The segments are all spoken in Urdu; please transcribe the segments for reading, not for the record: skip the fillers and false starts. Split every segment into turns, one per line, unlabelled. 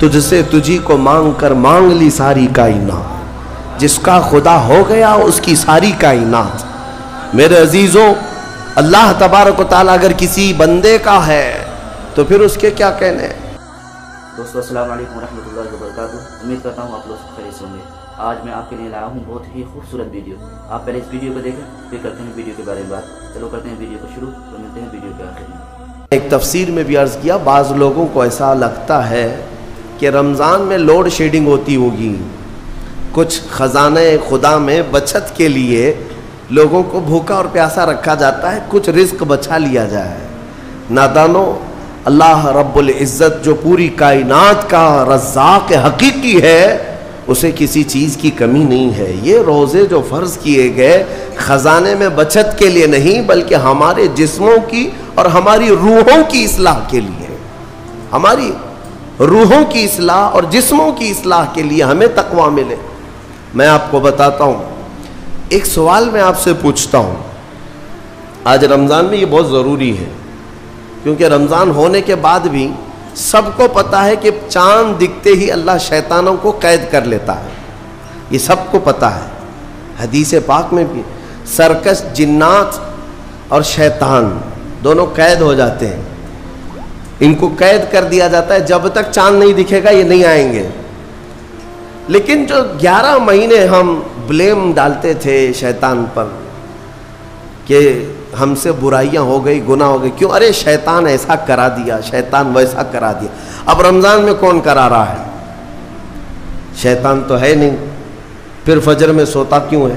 تجھ سے تجھی کو مانگ کر مانگ لی ساری کائنات، جس کا خدا ہو گیا اس کی ساری کائنات۔ میرے عزیزوں، اللہ تبارک و تعالیٰ اگر کسی بندے کا ہے تو پھر اس کے کیا کہنے ہیں؟
دوستو السلام علیکم ورحمۃ اللہ وبرکاتہ۔ امید کرتا ہوں آپ لوگ خیریت سے ہوں گے۔ آج میں آپ کے لیے لایا ہوں بہت ہی خوبصورت ویڈیو۔ آپ پہلے اس ویڈیو کو دیکھیں، پھر کرتے ہیں ویڈیو کے بارے میں بات۔ چلو کرتے ہیں ویڈیو کو شروع، تو ملتے ہیں ویڈیو کے آخر میں۔
ایک تفسیر میں بھی عرض کیا، بعض لوگوں کو ایسا لگتا ہے کہ رمضان میں لوڈ شیڈنگ ہوتی ہوگی، کچھ خزانہ خدا میں بچت کے لیے لوگوں کو بھوکا اور پیاسا رکھا جاتا ہے، کچھ رزق بچا لیا جائے۔ نادانو، اللہ رب العزت جو پوری کائنات کا رزاق حقیقی ہے، اسے کسی چیز کی کمی نہیں ہے۔ یہ روزے جو فرض کیے گئے خزانے میں بچت کے لیے نہیں، بلکہ ہمارے جسموں کی اور ہماری روحوں کی اصلاح کے لیے، ہماری روحوں کی اصلاح اور جسموں کی اصلاح کے لیے ہمیں تقویٰ ملے۔ میں آپ کو بتاتا ہوں، ایک سوال میں آپ سے پوچھتا ہوں، آج رمضان میں یہ بہت ضروری ہے، کیونکہ رمضان ہونے کے بعد بھی سب کو پتا ہے کہ چاند دکھتے ہی اللہ شیطانوں کو قید کر لیتا ہے، یہ سب کو پتا ہے۔ حدیث پاک میں بھی سرکش جنات اور شیطان دونوں قید ہو جاتے ہیں، ان کو قید کر دیا جاتا ہے، جب تک چاند نہیں دکھے گا یہ نہیں آئیں گے۔ لیکن جو 11 مہینے ہم بلیم ڈالتے تھے شیطان پر کہ ہم سے برائیاں ہو گئی، گناہ ہو گئی، کیوں؟ ارے شیطان ایسا کرا دیا، شیطان ویسا کرا دیا۔ اب رمضان میں کون کرا رہا ہے؟ شیطان تو ہے نہیں، پھر فجر میں سوتا کیوں ہے؟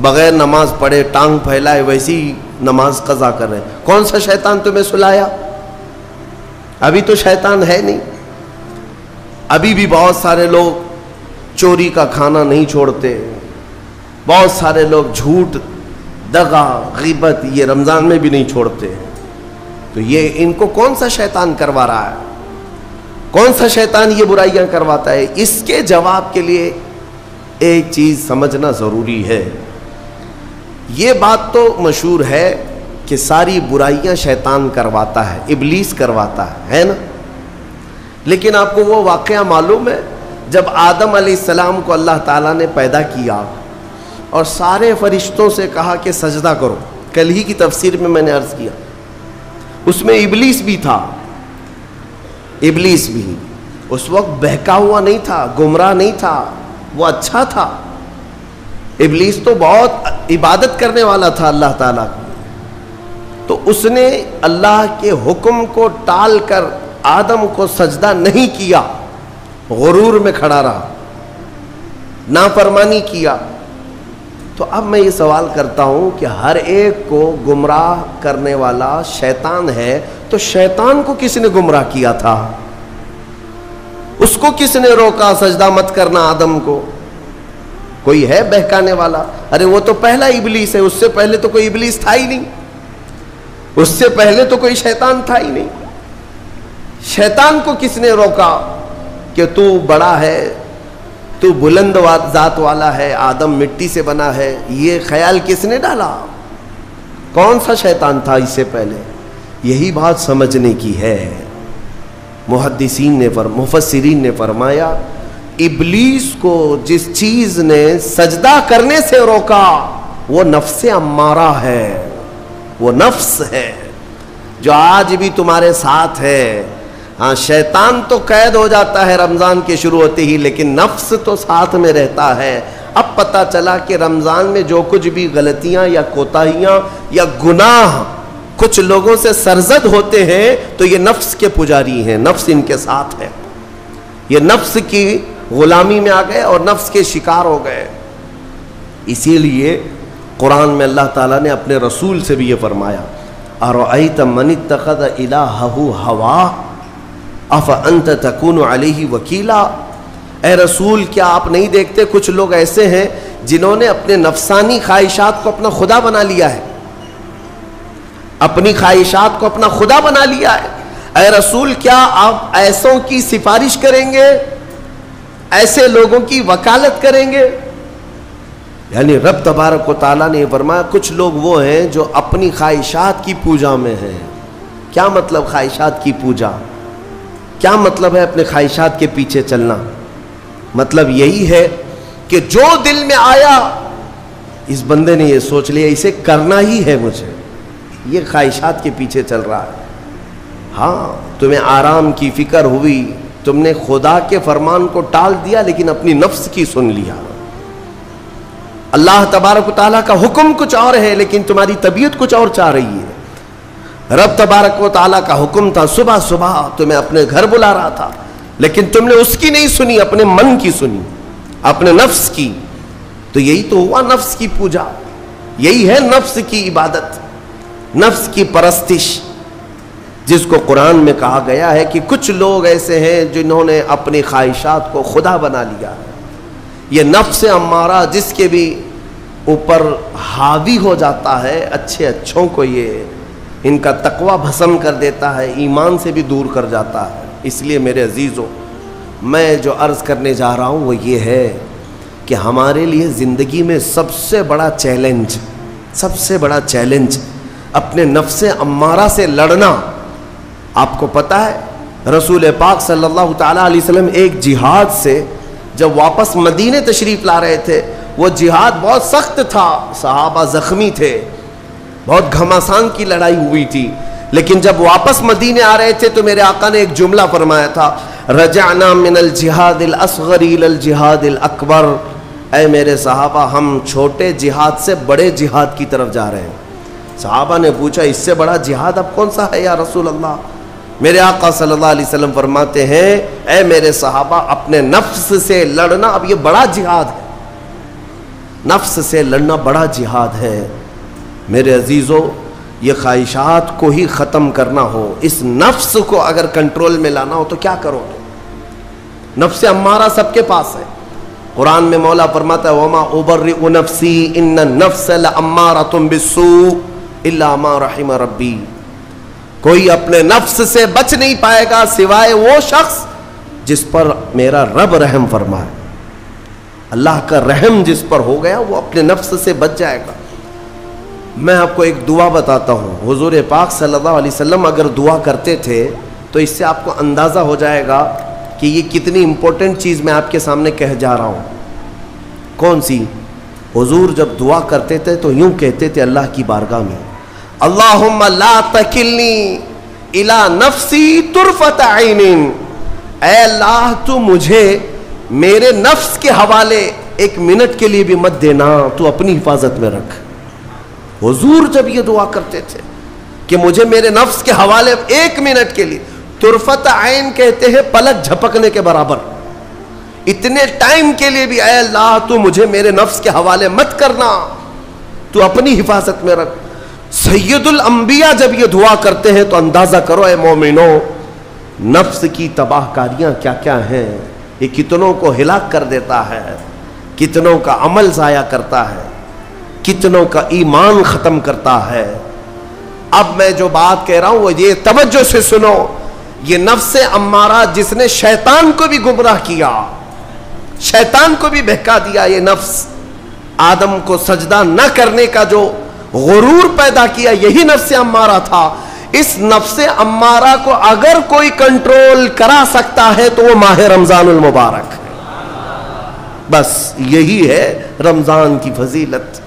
بغیر نماز پڑھے ٹانگ پھیلائے ویسی نماز قضا کر رہے ہیں۔ کون سا شیطان تمہیں سلایا؟ ابھی تو شیطان ہے نہیں۔ ابھی بھی بہت سارے لوگ چوری کا کھانا نہیں چھوڑتے، بہت سارے لوگ جھوٹ، دغا، غیبت یہ رمضان میں بھی نہیں چھوڑتے۔ تو یہ ان کو کون سا شیطان کروا رہا ہے؟ کون سا شیطان یہ برائیاں کرواتا ہے؟ اس کے جواب کے لیے ایک چیز سمجھنا ضروری ہے۔ یہ بات تو مشہور ہے کہ ساری برائیاں شیطان کرواتا ہے، ابلیس کرواتا ہے نا؟ لیکن آپ کو وہ واقعہ معلوم ہے جب آدم علیہ السلام کو اللہ تعالیٰ نے پیدا کیا اور سارے فرشتوں سے کہا کہ سجدہ کرو، کل ہی کی تفسیر میں نے عرض کیا، اس میں ابلیس بھی تھا۔ ابلیس بھی اس وقت بہکا ہوا نہیں تھا، گمراہ نہیں تھا، وہ اچھا تھا۔ ابلیس تو بہت عبادت کرنے والا تھا اللہ تعالیٰ کی، تو اس نے اللہ کے حکم کو ٹال کر آدم کو سجدہ نہیں کیا، غرور میں کھڑا رہا، نافرمانی کیا۔ تو اب میں یہ سوال کرتا ہوں کہ ہر ایک کو گمراہ کرنے والا شیطان ہے، تو شیطان کو کس نے گمراہ کیا تھا؟ اس کو کس نے روکا سجدہ مت کرنا آدم کو؟ کوئی ہے بہکانے والا؟ ارے وہ تو پہلا ابلیس ہے، اس سے پہلے تو کوئی ابلیس تھا ہی نہیں، اس سے پہلے تو کوئی شیطان تھا ہی نہیں۔ شیطان کو کس نے روکا کہ تو بڑا ہے، تو بلند ذات والا ہے، آدم مٹی سے بنا ہے؟ یہ خیال کس نے ڈالا؟ کون سا شیطان تھا اس سے پہلے؟ یہی بات سمجھنے کی ہے۔ محدثین نے مفسرین نے فرمایا، ابلیس کو جس چیز نے سجدہ کرنے سے روکا وہ نفس امارہ ہے، وہ نفس ہے جو آج بھی تمہارے ساتھ ہے۔ ہاں، شیطان تو قید ہو جاتا ہے رمضان کے شروع ہوتے ہی، لیکن نفس تو ساتھ میں رہتا ہے۔ اب پتہ چلا کہ رمضان میں جو کچھ بھی غلطیاں یا کوتاہیاں یا گناہ کچھ لوگوں سے سرزد ہوتے ہیں تو یہ نفس کے پجاری ہیں، نفس ان کے ساتھ ہے، یہ نفس کی غلامی میں آ گئے اور نفس کے شکار ہو گئے۔ اسی لیے قرآن میں اللہ تعالیٰ نے اپنے رسول سے بھی یہ فرمایا، اَرَأَيْتَ مَنِ اتَّخَذَ إِلَٰهَهُ هَوَاهُ أَفَأَنْتَ تَكُونُ عَلَيْهِ وَكِيلًا۔ اے رسول، کیا آپ نہیں دیکھتے کچھ لوگ ایسے ہیں جنہوں نے اپنے نفسانی خواہشات کو اپنا خدا بنا لیا ہے، اپنی خواہشات کو اپنا خدا بنا لیا ہے۔ اے رسول، کیا آپ ایسوں کی سفارش کریں گے، ایسے لوگوں کی وکالت کریں گے؟ یعنی رب تبارک و تعالیٰ نے فرمایا کچھ لوگ وہ ہیں جو اپنی خواہشات کی پوجا میں ہیں۔ کیا مطلب خواہشات کی پوجا؟ کیا مطلب ہے اپنے خواہشات کے پیچھے چلنا؟ مطلب یہی ہے کہ جو دل میں آیا اس بندے نے یہ سوچ لیا اسے کرنا ہی ہے مجھے، یہ خواہشات کے پیچھے چل رہا ہے۔ ہاں تمہیں آرام کی فکر ہوئی، تم نے خدا کے فرمان کو ٹال دیا لیکن اپنی نفس کی سن لیا۔ اللہ تبارک و تعالیٰ کا حکم کچھ اور ہے لیکن تمہاری طبیعت کچھ اور چاہ رہی ہے۔ رب تبارک و تعالیٰ کا حکم تھا صبح صبح تمہیں اپنے گھر بلا رہا تھا لیکن تم نے اس کی نہیں سنی، اپنے من کی سنی، اپنے نفس کی۔ تو یہی تو ہوا نفس کی پوجا، یہی ہے نفس کی عبادت، نفس کی پرستش، جس کو قرآن میں کہا گیا ہے کہ کچھ لوگ ایسے ہیں جنہوں نے اپنی خواہشات کو خدا بنا لیا۔ یہ نفس امارہ جس کے بھی اوپر حاوی ہو جاتا ہے، اچھے اچھوں کو یہ ان کا تقوی بھسم کر دیتا ہے، ایمان سے بھی دور کر جاتا ہے۔ اس لیے میرے عزیزوں، میں جو عرض کرنے جا رہا ہوں وہ یہ ہے کہ ہمارے لیے زندگی میں سب سے بڑا چیلنج اپنے نفس امارہ سے لڑنا۔ آپ کو پتہ ہے رسول پاک صلی اللہ تعالیٰ علیہ وسلم ایک جہاد سے جب واپس مدینے تشریف لا رہے تھے، وہ جہاد بہت سخت تھا، صحابہ زخمی تھے، بہت گھماسان کی لڑائی ہوئی تھی، لیکن جب واپس مدینے آ رہے تھے تو میرے آقا نے ایک جملہ فرمایا تھا، رجعنا من الجہاد الاصغر الى الجہاد الاکبر۔ اے میرے صحابہ، ہم چھوٹے جہاد سے بڑے جہاد کی طرف جا رہے ہیں۔ صحابہ نے پوچھا اس سے بڑا جہاد اب کون سا ہے یا رسول اللہ؟ میرے آقا صلی اللہ علیہ وسلم فرماتے ہیں، اے میرے صحابہ، اپنے نفس سے لڑنا اب یہ بڑا جہاد ہے، نفس سے لڑنا بڑا جہاد ہے۔ میرے عزیزو، یہ خواہشات کو ہی ختم کرنا ہو، اس نفس کو اگر کنٹرول میں لانا ہو تو کیا کرو گے؟ نفس امارہ سب کے پاس ہے۔ قرآن میں مولا فرماتا ہے وَمَا أُبَرِّئُ نَفْسِي إِنَّ النَّفْسَ لَأَمَّارَةٌ بِالسُّوءِ إِلَّا مَا رَحِمَ رَبِّي۔ کوئی اپنے نفس سے بچ نہیں پائے گا سوائے وہ شخص جس پر میرا رب رحم فرمائے۔ اللہ کا رحم جس پر ہو گیا وہ اپنے نفس سے بچ جائے گا۔ میں آپ کو ایک دعا بتاتا ہوں، حضور پاک صلی اللہ علیہ وسلم اگر دعا کرتے تھے تو اس سے آپ کو اندازہ ہو جائے گا کہ یہ کتنی امپورٹنٹ چیز میں آپ کے سامنے کہہ جا رہا ہوں۔ کون سی؟ حضور جب دعا کرتے تھے تو یوں کہتے تھے اللہ کی بارگاہ میں، اللہم لا تکلنی الی نفسی طرفۃ عین۔ اے اللہ تو مجھے میرے نفس کے حوالے ایک منٹ کے لیے بھی مت دینا، تو اپنی حفاظت میں رکھ۔ حضور جب یہ دعا کرتے تھے کہ مجھے میرے نفس کے حوالے ایک منٹ کے لیے، طرفۃ عین کہتے ہیں پلک جھپکنے کے برابر، اتنے ٹائم کے لیے بھی اے اللہ تو مجھے میرے نفس کے حوالے مت کرنا، تو اپنی حفاظت میں رکھ۔ سید الانبیاء جب یہ دعا کرتے ہیں تو اندازہ کرو اے مومنو، نفس کی تباہ کاریاں کیا کیا ہیں، یہ کتنوں کو ہلاک کر دیتا ہے، کتنوں کا عمل ضائع کرتا ہے، کتنوں کا ایمان ختم کرتا ہے۔ اب میں جو بات کہہ رہا ہوں وہ یہ توجہ سے سنو، یہ نفس امارہ جس نے شیطان کو بھی گمراہ کیا، شیطان کو بھی بہکا دیا، یہ نفس آدم کو سجدہ نہ کرنے کا جو غرور پیدا کیا، یہی نفس امارہ تھا۔ اس نفس امارہ کو اگر کوئی کنٹرول کرا سکتا ہے تو وہ ماہ رمضان المبارک، بس یہی ہے رمضان کی فضیلت۔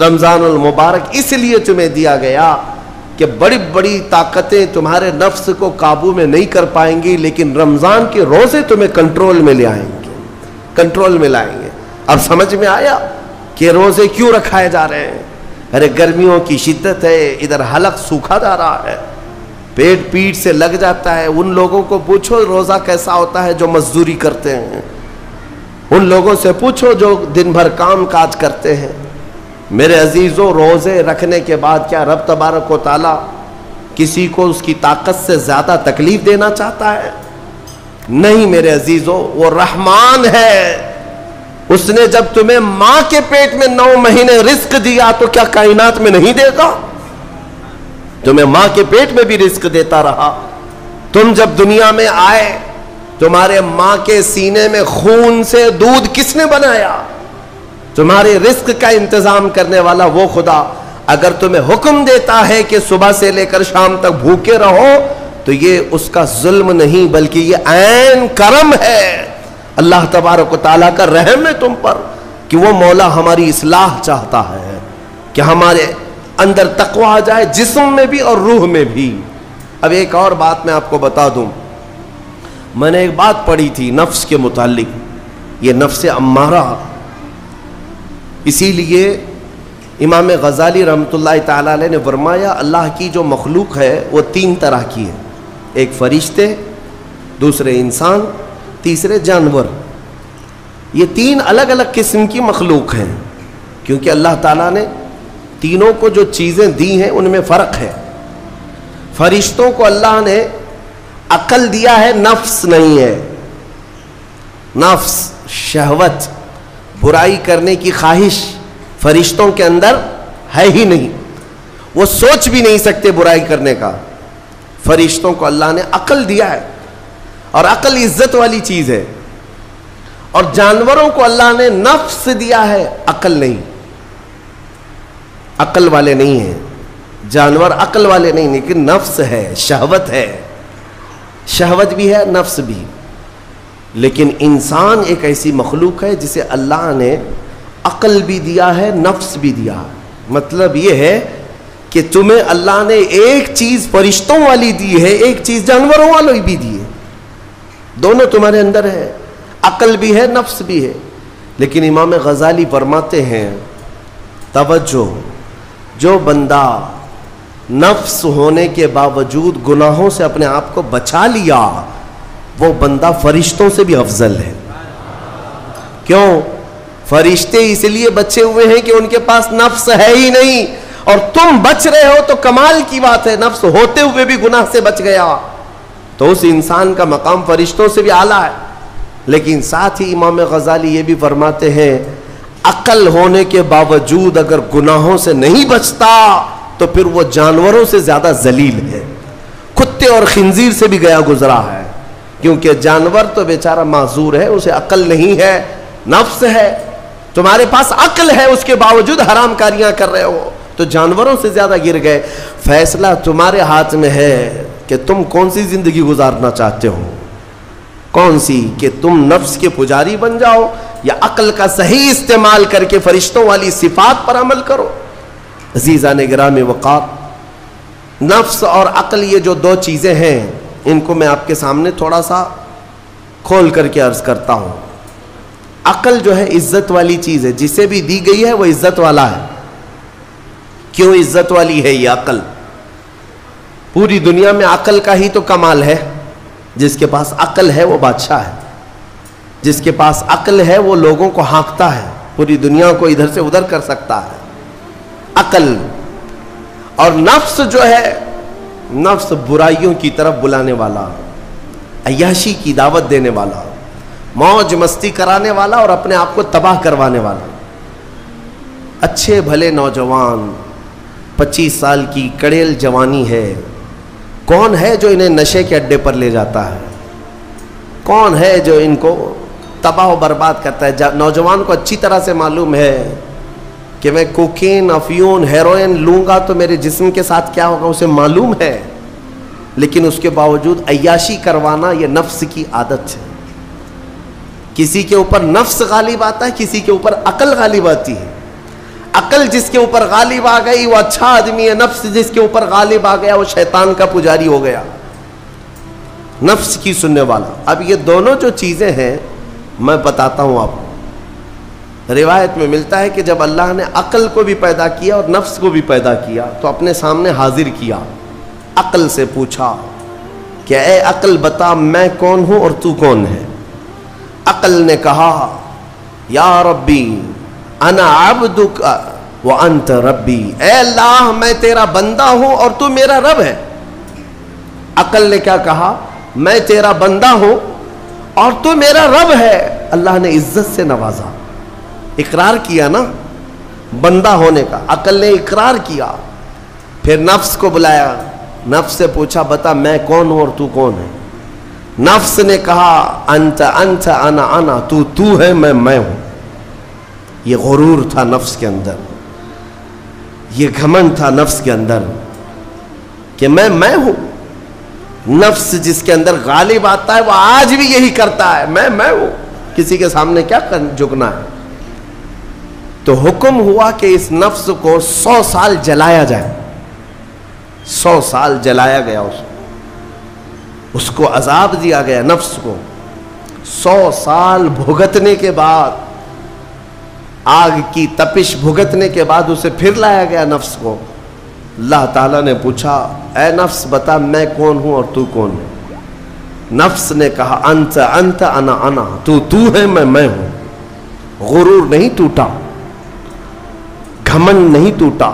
رمضان المبارک اس لیے تمہیں دیا گیا کہ بڑی بڑی طاقتیں تمہارے نفس کو قابو میں نہیں کر پائیں گی، لیکن رمضان کے روزے تمہیں کنٹرول میں لے آئیں گے، کنٹرول میں لائیں گے۔ اب سمجھ میں آیا کہ روزے کیوں رکھائے جا رہے ہیں؟ ارے گرمیوں کی شدت ہے، ادھر حلق سوکھا جا رہا ہے، پیٹ پیٹ سے لگ جاتا ہے۔ ان لوگوں کو پوچھو روزہ کیسا ہوتا ہے جو مزدوری کرتے ہیں، ان لوگوں سے پوچھو جو دن بھر کام کاج کرتے ہیں۔ میرے عزیزوں، روزے رکھنے کے بعد کیا رب تبارک و تعالی کسی کو اس کی طاقت سے زیادہ تکلیف دینا چاہتا ہے؟ نہیں میرے عزیزوں، وہ رحمان ہے۔ اس نے جب تمہیں ماں کے پیٹ میں 9 مہینے رزق دیا تو کیا کائنات میں نہیں دے گا؟ تمہیں ماں کے پیٹ میں بھی رزق دیتا رہا۔ تم جب دنیا میں آئے، تمہارے ماں کے سینے میں خون سے دودھ کس نے بنایا؟ تمہارے رزق کا انتظام کرنے والا وہ خدا۔ اگر تمہیں حکم دیتا ہے کہ صبح سے لے کر شام تک بھوکے رہو تو یہ اس کا ظلم نہیں بلکہ یہ عین کرم ہے، اللہ تبارک و تعالیٰ کا رحم ہے تم پر کہ وہ مولا ہماری اصلاح چاہتا ہے کہ ہمارے اندر تقوی آ جائے، جسم میں بھی اور روح میں بھی۔ اب ایک اور بات میں آپ کو بتا دوں، میں نے ایک بات پڑھی تھی نفس کے متعلق، یہ نفس امارہ، اسی لیے امام غزالی رحمۃ اللہ تعالیٰ علیہ نے فرمایا اللہ کی جو مخلوق ہے وہ 3 طرح کی ہے، ایک فرشتے، دوسرے انسان، تیسرے جانور۔ یہ 3 الگ الگ قسم کی مخلوق ہیں، کیونکہ اللہ تعالیٰ نے تینوں کو جو چیزیں دی ہیں ان میں فرق ہے۔ فرشتوں کو اللہ نے عقل دیا ہے، نفس نہیں ہے۔ نفس، شہوت، برائی کرنے کی خواہش فرشتوں کے اندر ہے ہی نہیں، وہ سوچ بھی نہیں سکتے برائی کرنے کا۔ فرشتوں کو اللہ نے عقل دیا ہے، اور عقل عزت والی چیز ہے۔ اور جانوروں کو اللہ نے نفس دیا ہے، عقل نہیں، عقل والے نہیں ہیں جانور، عقل والے نہیں، لیکن نفس ہے، شہوت ہے، شہوت بھی ہے، نفس بھی۔ لیکن انسان ایک ایسی مخلوق ہے جسے اللہ نے عقل بھی دیا ہے، نفس بھی دیا ہے۔ مطلب یہ ہے کہ تمہیں اللہ نے ایک چیز فرشتوں والی دی ہے، ایک چیز جانوروں والی بھی دی ہے، دونوں تمہارے اندر ہے، عقل بھی ہے، نفس بھی ہے۔ لیکن امام غزالی فرماتے ہیں توجہ، جو بندہ نفس ہونے کے باوجود گناہوں سے اپنے آپ کو بچا لیا، وہ بندہ فرشتوں سے بھی افضل ہے۔ کیوں؟ فرشتے اس لیے بچے ہوئے ہیں کہ ان کے پاس نفس ہے ہی نہیں، اور تم بچ رہے ہو تو کمال کی بات ہے، نفس ہوتے ہوئے بھی گناہ سے بچ گیا تو اس انسان کا مقام فرشتوں سے بھی اعلیٰ ہے۔ لیکن ساتھ ہی امام غزالی یہ بھی فرماتے ہیں عقل ہونے کے باوجود اگر گناہوں سے نہیں بچتا تو پھر وہ جانوروں سے زیادہ ذلیل ہے، کتے اور خنزیر سے بھی گیا گزرا ہے، کیونکہ جانور تو بیچارہ معذور ہے، اسے عقل نہیں ہے، نفس ہے۔ تمہارے پاس عقل ہے، اس کے باوجود حرام کاریاں کر رہے ہو تو جانوروں سے زیادہ گر گئے۔ فیصلہ تمہارے ہاتھ میں ہے کہ تم کون سی زندگی گزارنا چاہتے ہو، کون سی، کہ تم نفس کے پجاری بن جاؤ یا عقل کا صحیح استعمال کر کے فرشتوں والی صفات پر عمل کرو۔ عزیزان گرامی وقار، نفس اور عقل یہ جو 2 چیزیں ہیں، ان کو میں آپ کے سامنے تھوڑا سا کھول کر کے عرض کرتا ہوں۔ عقل جو ہے عزت والی چیز ہے، جسے بھی دی گئی ہے وہ عزت والا ہے۔ کیوں عزت والی ہے یہ عقل؟ پوری دنیا میں عقل کا ہی تو کمال ہے، جس کے پاس عقل ہے وہ بادشاہ ہے، جس کے پاس عقل ہے وہ لوگوں کو ہانکتا ہے، پوری دنیا کو ادھر سے ادھر کر سکتا ہے۔ عقل اور نفس جو ہے، نفس برائیوں کی طرف بلانے والا، عیاشی کی دعوت دینے والا، موج مستی کرانے والا اور اپنے آپ کو تباہ کروانے والا۔ اچھے بھلے نوجوان، 25 سال کی کڑیل جوانی ہے، کون ہے جو انہیں نشے کے اڈے پر لے جاتا ہے؟ کون ہے جو ان کو تباہ و برباد کرتا ہے؟ نوجوان کو اچھی طرح سے معلوم ہے کہ میں کوکین، افیون، ہیروئن لوں گا تو میرے جسم کے ساتھ کیا ہوگا، اسے معلوم ہے، لیکن اس کے باوجود عیاشی کروانا یہ نفس کی عادت ہے۔ کسی کے اوپر نفس غالب آتا ہے، کسی کے اوپر عقل غالب آتی ہے۔ عقل جس کے اوپر غالب آ گئی وہ اچھا آدمی ہے، نفس جس کے اوپر غالب آ گیا وہ شیطان کا پجاری ہو گیا، نفس کی سننے والا۔ اب یہ دونوں جو چیزیں ہیں میں بتاتا ہوں آپ کو۔ روایت میں ملتا ہے کہ جب اللہ نے عقل کو بھی پیدا کیا اور نفس کو بھی پیدا کیا تو اپنے سامنے حاضر کیا، عقل سے پوچھا کہ اے عقل بتا میں کون ہوں اور تو کون ہے؟ عقل نے کہا یا ربی انا عبدک وانت ربی، اے اللہ میں تیرا بندہ ہوں اور تو میرا رب ہے۔ عقل نے کیا کہا؟ میں تیرا بندہ ہوں اور تو میرا رب ہے۔ اللہ نے عزت سے نوازا، اقرار کیا نا بندہ ہونے کا، عقل نے اقرار کیا۔ پھر نفس کو بلایا، نفس سے پوچھا بتا میں کون ہوں اور تو کون ہے؟ نفس نے کہا انت انت انا انا، تو ہے میں ہوں۔ یہ غرور تھا نفس کے اندر، یہ گھمنڈ تھا نفس کے اندر کہ میں ہوں۔ نفس جس کے اندر غالب آتا ہے وہ آج بھی یہی کرتا ہے، میں ہوں، کسی کے سامنے کیا جھکنا ہے۔ تو حکم ہوا کہ اس نفس کو 100 سال جلایا جائے، 100 سال جلایا گیا، اس کو عذاب دیا گیا نفس کو۔ 100 سال بھگتنے کے بعد، آگ کی تپش بھگتنے کے بعد اسے پھر لایا گیا نفس کو۔ اللہ تعالیٰ نے پوچھا اے نفس بتا میں کون ہوں اور تو کون ہے؟ نفس نے کہا انت انت انا انا، تو ہے میں ہوں۔ غرور نہیں ٹوٹا، گھمنڈ نہیں ٹوٹا۔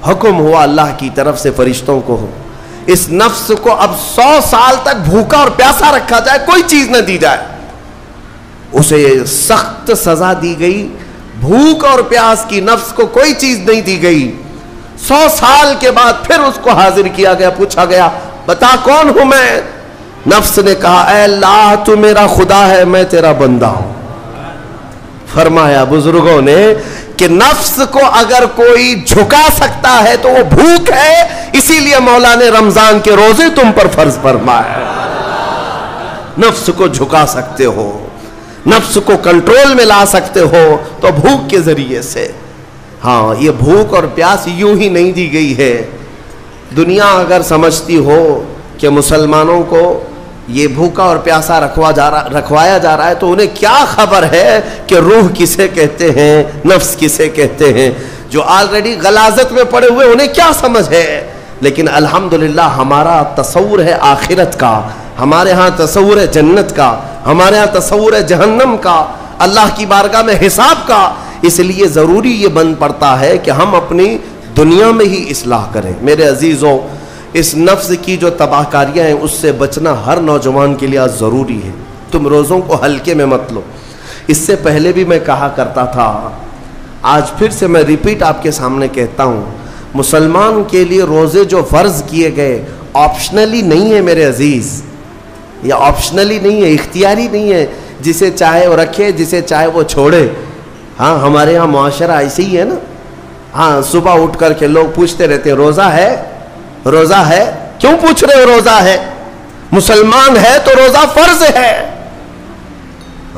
حکم ہوا اللہ کی طرف سے فرشتوں کو، اس نفس کو اب 100 سال تک بھوکا اور پیاسا رکھا جائے، کوئی چیز نہ دی جائے۔ اسے سخت سزا دی گئی، بھوک اور پیاس کی نفس کو کوئی چیز نہیں دی گئی۔ 100 سال کے بعد پھر اس کو حاضر کیا گیا، پوچھا گیا بتا کون ہوں میں؟ نفس نے کہا اے اللہ تو میرا خدا ہے، میں تیرا بندہ ہوں۔ فرمایا بزرگوں نے کہ نفس کو اگر کوئی جھکا سکتا ہے تو وہ بھوک ہے، اسی لیے مولا نے رمضان کے روزے تم پر فرض فرمایا۔ نفس کو جھکا سکتے ہو، نفس کو کنٹرول میں لا سکتے ہو تو بھوک کے ذریعے سے۔ ہاں یہ بھوک اور پیاس یوں ہی نہیں دی گئی ہے۔ دنیا اگر سمجھتی ہو کہ مسلمانوں کو یہ بھوکا اور پیاسا رکھوایا جا رہا ہے تو انہیں کیا خبر ہے کہ روح کسے کہتے ہیں، نفس کسے کہتے ہیں؟ جو آلریڈی غلاظت میں پڑے ہوئے انہیں کیا سمجھ ہے؟ لیکن الحمدللہ ہمارا تصور ہے آخرت کا، ہمارے ہاں تصور ہے جنت کا، ہمارے ہاں تصور ہے جہنم کا، اللہ کی بارگاہ میں حساب کا۔ اس لیے ضروری یہ بن پڑتا ہے کہ ہم اپنی دنیا میں ہی اصلاح کریں۔ میرے عزیزوں، اس نفس کی جو تباہ کاریاں ہیں اس سے بچنا ہر نوجوان کے لیے آج ضروری ہے۔ تم روزوں کو ہلکے میں مت لو۔ اس سے پہلے بھی میں کہا کرتا تھا، آج پھر سے میں ریپیٹ آپ کے سامنے کہتا ہوں، مسلمان کے لیے روزے جو فرض کیے گئے آپشنلی نہیں ہے میرے عزیز، یہ آپشنلی نہیں ہے، اختیاری نہیں ہے، جسے چاہے وہ رکھے جسے چاہے وہ چھوڑے۔ ہاں ہمارے ہاں معاشرہ ایسے ہی ہے نا، ہاں صبح اٹھ کر کے لوگ پوچھتے رہتے ہیں روزہ ہے، روزہ ہے؟ کیوں پوچھ رہے ہو روزہ ہے؟ مسلمان ہے تو روزہ فرض ہے،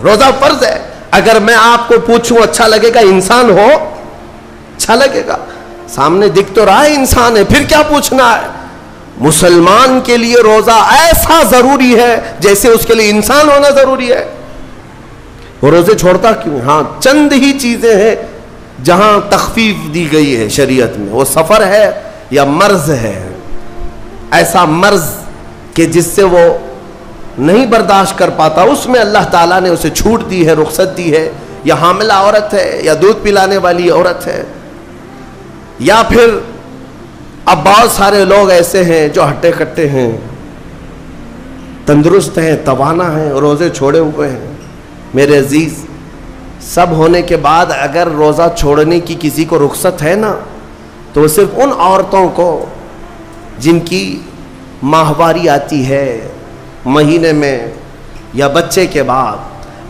روزہ فرض ہے۔ اگر میں آپ کو پوچھوں اچھا لگے گا؟ انسان ہو اچھا لگے گا، سامنے دکھ تو رہا ہے انسان ہے، پھر کیا پوچھنا ہے؟ مسلمان کے لیے روزہ ایسا ضروری ہے جیسے اس کے لیے انسان ہونا ضروری ہے۔ وہ روزے چھوڑتا کیوں؟ ہاں چند ہی چیزیں ہیں جہاں تخفیف دی گئی ہے شریعت میں، وہ سفر ہے یا مرض ہے، ایسا مرض کہ جس سے وہ نہیں برداشت کر پاتا، اس میں اللہ تعالیٰ نے اسے چھوٹ دی ہے، رخصت دی ہے، یا حاملہ عورت ہے، یا دودھ پلانے والی عورت ہے، یا پھر اب بہت سارے لوگ ایسے ہیں جو ہٹے کٹے ہیں، تندرست ہیں، توانا ہیں، روزے چھوڑے ہوئے ہیں۔ میرے عزیز، سب ہونے کے بعد اگر روزہ چھوڑنے کی کسی کو رخصت ہے نا تو وہ صرف ان عورتوں کو جن کی ماہواری آتی ہے مہینے میں یا بچے کے بعد،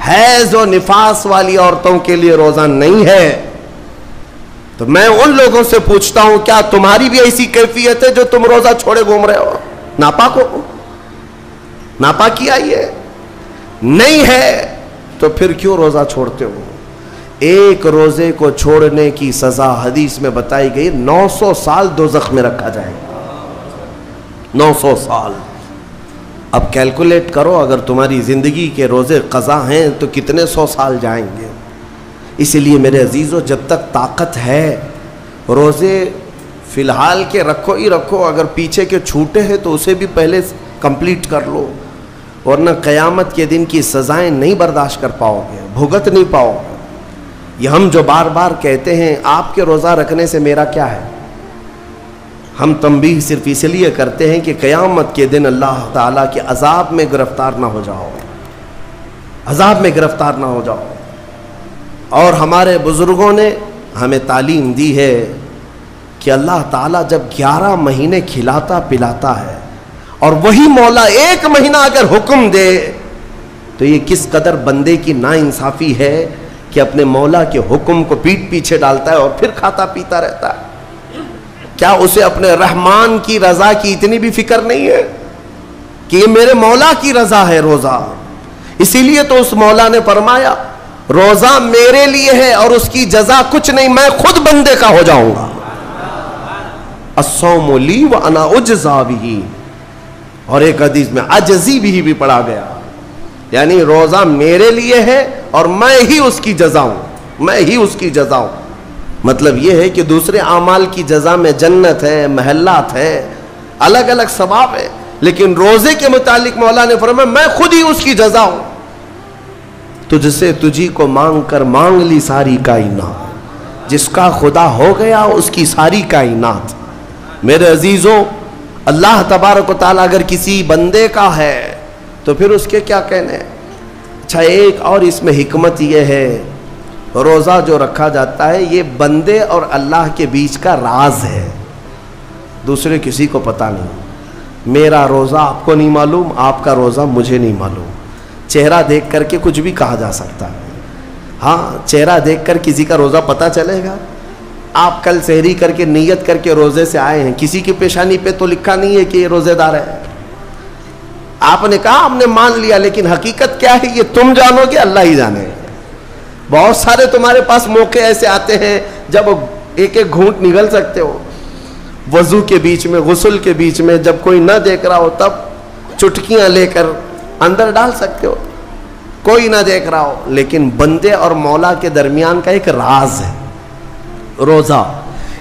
حیض و نفاس والی عورتوں کے لیے روزہ نہیں ہے۔ تو میں ان لوگوں سے پوچھتا ہوں کیا تمہاری بھی ایسی کیفیت ہے جو تم روزہ چھوڑے گھوم رہے ہو؟ ناپاک ہو؟ ناپاکی آئی ہے؟ نہیں ہے تو پھر کیوں روزہ چھوڑتے ہو؟ ایک روزے کو چھوڑنے کی سزا حدیث میں بتائی گئی 900 سال دوزخ میں رکھا جائے گا۔ 900 سال۔ اب کیلکولیٹ کرو، اگر تمہاری زندگی کے روزے قضا ہیں تو کتنے 100 سال جائیں گے۔ اسی لیے میرے عزیزو، جب تک طاقت ہے روزے فی الحال کے رکھو ہی رکھو، اگر پیچھے کے چھوٹے ہیں تو اسے بھی پہلے کمپلیٹ کر لو، ورنہ قیامت کے دن کی سزائیں نہیں برداشت کر پاؤ گے، بھگت نہیں پاؤ گے۔ یہ ہم جو بار بار کہتے ہیں آپ کے روزہ رکھنے سے میرا کیا ہے، ہم تنبیہ صرف اس لیے کرتے ہیں کہ قیامت کے دن اللہ تعالیٰ کے عذاب میں گرفتار نہ ہو جاؤ، عذاب میں گرفتار نہ ہو جاؤ۔ اور ہمارے بزرگوں نے ہمیں تعلیم دی ہے کہ اللہ تعالیٰ جب 11 مہینے کھلاتا پلاتا ہے اور وہی مولا 1 مہینہ اگر حکم دے تو یہ کس قدر بندے کی ناانصافی ہے کہ اپنے مولا کے حکم کو پیٹ پیچھے ڈالتا ہے اور پھر کھاتا پیتا رہتا ہے۔ کیا اسے اپنے رحمان کی رضا کی اتنی بھی فکر نہیں ہے؟ کہ یہ میرے مولا کی رضا ہے روزہ. اسی لیے تو اس مولا نے فرمایا روزہ میرے لیے ہے اور اس کی جزا کچھ نہیں, میں خود بندے کا ہو جاؤں گا. الصوم لی وانا اجزا بہ. اور ایک حدیث میں عجزی بھی پڑھا گیا, یعنی روزہ میرے لیے ہے اور میں ہی اس کی جزا ہوں, میں ہی اس کی جزا ہوں. مطلب یہ ہے کہ دوسرے اعمال کی جزا میں جنت ہے, محلات ہے, الگ الگ ثواب ہے, لیکن روزے کے متعلق مولا نے فرمایا میں خود ہی اس کی جزا ہوں. تجھ سے تجھی کو مانگ کر مانگ لی ساری کائنات, جس کا خدا ہو گیا اس کی ساری کائنات. میرے عزیزوں, اللہ تبارک و تعالیٰ اگر کسی بندے کا ہے تو پھر اس کے کیا کہنے. اچھا, ایک اور اس میں حکمت یہ ہے, روزہ جو رکھا جاتا ہے یہ بندے اور اللہ کے بیچ کا راز ہے, دوسرے کسی کو پتہ نہیں. میرا روزہ آپ کو نہیں معلوم, آپ کا روزہ مجھے نہیں معلوم. چہرہ دیکھ کر کے کچھ بھی کہا جا سکتا ہے. ہاں, چہرہ دیکھ کر کسی کا روزہ پتہ چلے گا. آپ کل سحری کر کے نیت کر کے روزے سے آئے ہیں, کسی کی پیشانی پہ تو لکھا نہیں ہے کہ یہ روزے دار ہے. آپ نے کہا ہم نے مان لیا, لیکن حقیقت کیا ہے یہ تم جانو گے, اللہ ہی جانے. بہت سارے تمہارے پاس موقع ایسے آتے ہیں جب ایک ایک گھونٹ نگل سکتے ہو, وضو کے بیچ میں, غسل کے بیچ میں, جب کوئی نہ دیکھ رہا ہو تب چٹکیاں لے کر اندر ڈال سکتے ہو, کوئی نہ دیکھ رہا ہو. لیکن بندے اور مولا کے درمیان کا ایک راز ہے روزہ.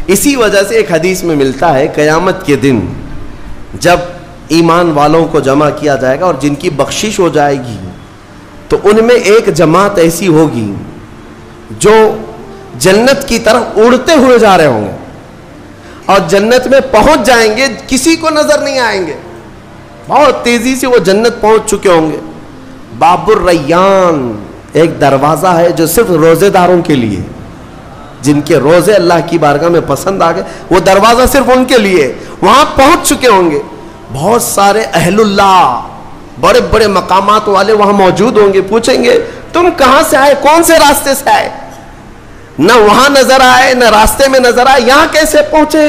اسی وجہ سے ایک حدیث میں ملتا ہے قیامت کے دن جب ایمان والوں کو جمع کیا جائے گا اور جن کی بخشش ہو جائے گی تو ان میں ایک جماعت ایسی ہوگی جو جنت کی طرف اڑتے ہوئے جا رہے ہوں گے اور جنت میں پہنچ جائیں گے, کسی کو نظر نہیں آئیں گے, بہت تیزی سے وہ جنت پہنچ چکے ہوں گے. باب الریان ایک دروازہ ہے جو صرف روزے داروں کے لیے, جن کے روزے اللہ کی بارگاہ میں پسند آ گئے, وہ دروازہ صرف ان کے لیے. وہاں پہنچ چکے ہوں گے, بہت سارے اہل اللہ, بڑے بڑے مقامات والے وہاں موجود ہوں گے. پوچھیں گے تم کہاں سے آئے, کون سے راستے سے آئے؟ نہ وہاں نظر آئے نہ راستے میں نظر آئے, یہاں کیسے پہنچے؟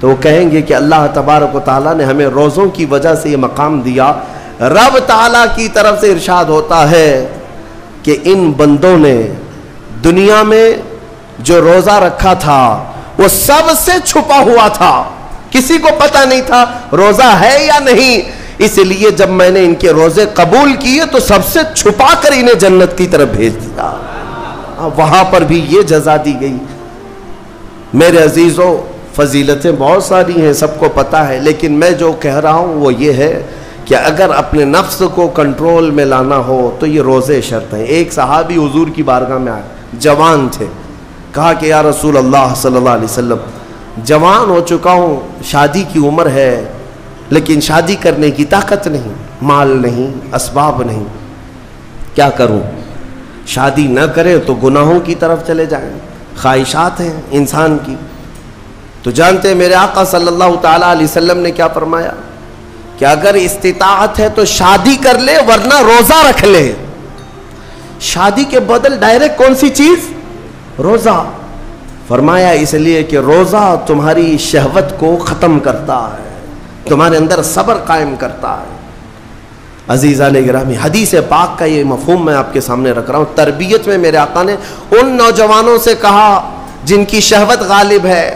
تو وہ کہیں گے کہ اللہ تبارک و تعالیٰ نے ہمیں روزوں کی وجہ سے یہ مقام دیا. رب تعالیٰ کی طرف سے ارشاد ہوتا ہے کہ ان بندوں نے دنیا میں جو روزہ رکھا تھا وہ سب سے چھپا ہوا تھا, کسی کو پتہ نہیں تھا روزہ ہے یا نہیں. اس لیے جب میں نے ان کے روزے قبول کیے تو سب سے چھپا کر انہیں جنت کی طرف بھیج دیا. وہاں پر بھی یہ جزا دی گئی. میرے عزیزوں, فضیلتیں بہت ساری ہیں, سب کو پتہ ہے, لیکن میں جو کہہ رہا ہوں وہ یہ ہے کہ اگر اپنے نفس کو کنٹرول میں لانا ہو تو یہ روزے شرط ہیں. ایک صحابی حضور کی بارگاہ میں آئے, جوان تھے, کہا کہ یا رسول اللہ صلی اللہ علیہ وسلم, جوان ہو چکا ہوں, شادی کی عمر ہے, لیکن شادی کرنے کی طاقت نہیں, مال نہیں, اسباب نہیں, کیا کروں؟ شادی نہ کرے تو گناہوں کی طرف چلے جائیں, خواہشات ہیں انسان کی. تو جانتے ہیں میرے آقا صلی اللہ تعالیٰ علیہ وسلم نے کیا فرمایا کہ اگر استطاعت ہے تو شادی کر لے, ورنہ روزہ رکھ لے. شادی کے بدل ڈائریکٹ کون سی چیز؟ روزہ. فرمایا اس لیے کہ روزہ تمہاری شہوت کو ختم کرتا ہے, تمہارے اندر صبر قائم کرتا ہے. عزیزان گرامی, حدیث پاک کا یہ مفہوم میں آپ کے سامنے رکھ رہا ہوں. تربیت میں میرے آقا نے ان نوجوانوں سے کہا جن کی شہوت غالب ہے,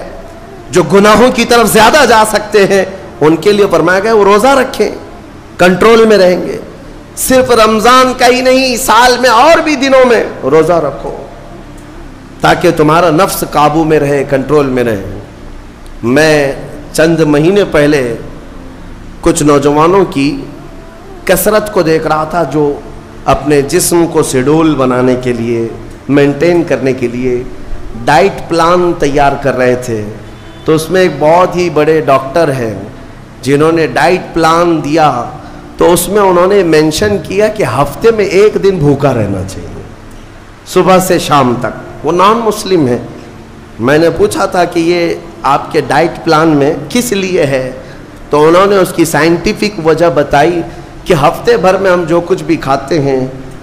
جو گناہوں کی طرف زیادہ جا سکتے ہیں, ان کے لیے فرمایا گیا وہ روزہ رکھیں, کنٹرول میں رہیں گے. صرف رمضان کا ہی نہیں, سال میں اور بھی دنوں میں روزہ رکھو تاکہ تمہارا نفس قابو میں رہے, کنٹرول میں رہے. میں چند مہینے پہلے کچھ نوجوانوں کی کثرت کو دیکھ رہا تھا جو اپنے جسم کو شیڈول بنانے کے لیے, مینٹین کرنے کے لیے ڈائٹ پلان تیار کر رہے تھے. تو اس میں ایک بہت ہی بڑے ڈاکٹر ہیں جنہوں نے ڈائٹ پلان دیا, تو اس میں انہوں نے مینشن کیا کہ ہفتے میں ایک دن بھوکا رہنا چاہیے, صبح سے شام تک. وہ نان مسلم ہے. میں نے پوچھا تھا کہ یہ آپ کے ڈائٹ پلان میں کس لیے ہے, تو انہوں نے اس کی سائنٹیفک وجہ بتائی کہ ہفتے بھر میں ہم جو کچھ بھی کھاتے ہیں,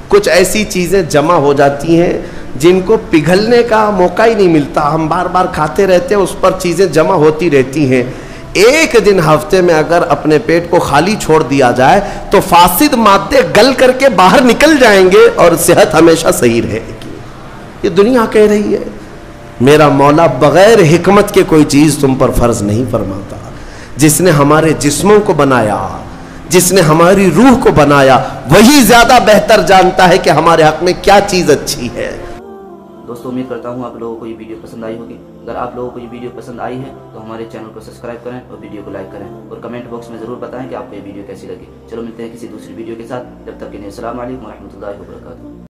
کچھ ایسی چیزیں جمع ہو جاتی ہیں جن کو پگھلنے کا موقع ہی نہیں ملتا, ہم بار بار کھاتے رہتے ہیں, اس پر چیزیں جمع ہوتی رہتی ہیں. ایک دن ہفتے میں اگر اپنے پیٹ کو خالی چھوڑ دیا جائے تو فاسد مادے گل کر کے باہر نکل جائیں گے اور صحت ہمیشہ صحیح رہے گی. یہ دنیا کہہ رہی ہے. میرا مولا بغیر حکمت کے کوئی چیز تم پر فرض نہیں فرماتا. جس نے ہمارے جسموں کو بنایا، جس نے ہماری روح کو بنایا، وہی زیادہ بہتر جانتا ہے کہ ہمارے حق میں کیا چیز اچھی ہے.
دوستو امید کرتا ہوں آپ لوگوں کو یہ ویڈیو پسند آئی ہوگی. اگر آپ لوگوں کو یہ ویڈیو پسند آئی ہے تو ہمارے چینل کو سبسکرائب کریں اور ویڈیو کو لائک کریں اور کمنٹ باکس میں ضرور بتائیں کہ آپ کو یہ ویڈیو کیسی لگی. چلو ملتے ہیں کسی دوسری ویڈیو کے ساتھ. جب تک کے لیے السلام علیکم ورحمۃ اللہ وبرکاتہ.